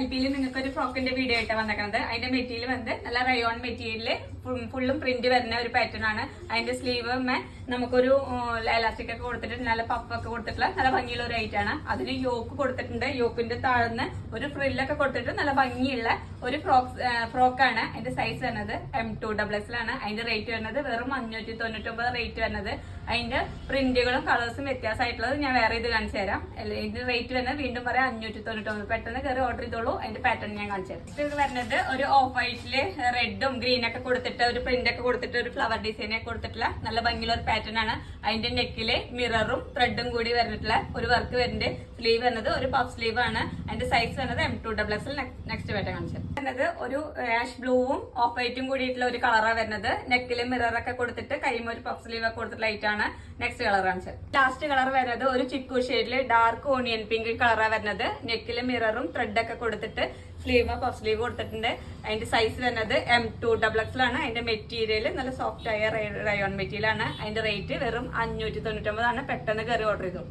LPയിൽ നിങ്ങൾക്ക് ഒരു ഫ്രോക്കിന്റെ വീഡിയോ ആയിട്ട് വന്നേക്കുന്നത്. അതിന്റെ മെറ്റീരിയൽ വന്ന് നല്ല റയോൺ മെറ്റീരിയല് ഫുള്ളും പ്രിന്റ് വരുന്ന ഒരു പാറ്റേൺ ആണ്. അതിന്റെ സ്ലീവ് നമുക്കൊരു എലാസ്റ്റിക് ഒക്കെ കൊടുത്തിട്ട് നല്ല പഫൊക്കെ കൊടുത്തിട്ടുള്ള നല്ല ഭംഗിയുള്ള ഒരു ഐറ്റം ആണ്. അതിന് യോക്ക് കൊടുത്തിട്ടുണ്ട്. യോക്കിന്റെ താഴ്ന്ന് ഒരു ഫ്രില്ലൊക്കെ കൊടുത്തിട്ട് നല്ല ഭംഗിയുള്ള ഒരു ഫ്രോക്കാണ്. അതിന്റെ സൈസ് വരുന്നത് M2XL ആണ്. അതിന്റെ റേറ്റ് വരുന്നത് വെറും 599 റേറ്റ് വരുന്നത്. അതിന്റെ പ്രിന്റുകളും കളേഴ്സും വ്യത്യാസമായിട്ടുള്ളത് ഞാൻ വേറെ ഇത് കാണിച്ചു തരാം. ഇതിന്റെ റേറ്റ് വരുന്നത് വീണ്ടും പറയാം 599. പെട്ടെന്ന് കയറി ഓർഡർ ചെയ്തോളൂ. അതിന്റെ പാറ്റേൺ ഞാൻ കാണിച്ചു തരാം. ഇത് വരുന്നത് ഒരു ഓഫ് വൈറ്റില് റെഡും ഗ്രീൻ ഒക്കെ കൊടുത്തിട്ട് ഒരു പ്രിന്റ് ഒക്കെ കൊടുത്തിട്ട് ഒരു ഫ്ലവർ ഡിസൈൻ ഒക്കെ കൊടുത്തിട്ടുള്ള നല്ല ഭംഗിയുള്ള ഒരു പാറ്റേൺ ആണ്. അതിന്റെ നെക്കില് മിററും ത്രെഡും കൂടി വരുന്നിട്ടുള്ള ഒരു വർക്ക് വരുന്നുണ്ട്. സ്ലീവ് വരുന്നത് ഒരു പഫ് സ്ലീവ് ആണ്. അതിന്റെ സൈസ് വരുന്നത് M2XL. നെക്സ്റ്റ് പാറ്റേൺ കാണിച്ചത് വരുന്നത് ഒരു ആഷ് ബ്ലൂവും ഓഫ് വൈറ്റും കൂടിയിട്ടുള്ള ഒരു കളറാണ് വരുന്നത്. നെക്കില് മിറർ ഒക്കെ കൊടുത്തിട്ട് കൈമ ഒരു പഫ് സ്ലീവ് ഒക്കെ കൊടുത്തിട്ടുള്ള ലൈറ്റ് ആണ്. നെക്സ്റ്റ് കളർ കാണിച്ചത്. ലാസ്റ്റ് കളർ വരുന്നത് ഒരു ചിക്കു ഷെയ്ഡില് ഡാർക്ക് ഓണിയൻ പിങ്ക് കളറാണ് വരുന്നത്. നെക്കില് മിററും ത്രെഡ് ഒക്കെ കൊടുത്തിട്ട് സ്ലീവ് പഫ് സ്ലീവ് കൊടുത്തിട്ടുണ്ട്. അതിന്റെ സൈസ് വരുന്നത് M2XL ആണ്. അതിന്റെ മെറ്റീരിയൽ നല്ല സോഫ്റ്റ് ആയ റയോൺ മെറ്റീരിയൽ ആണ്. അതിന്റെ റേറ്റ് വെറും 599 ആണ്. പെട്ടെന്ന് കയറി ഓർഡർ ചെയ്തു.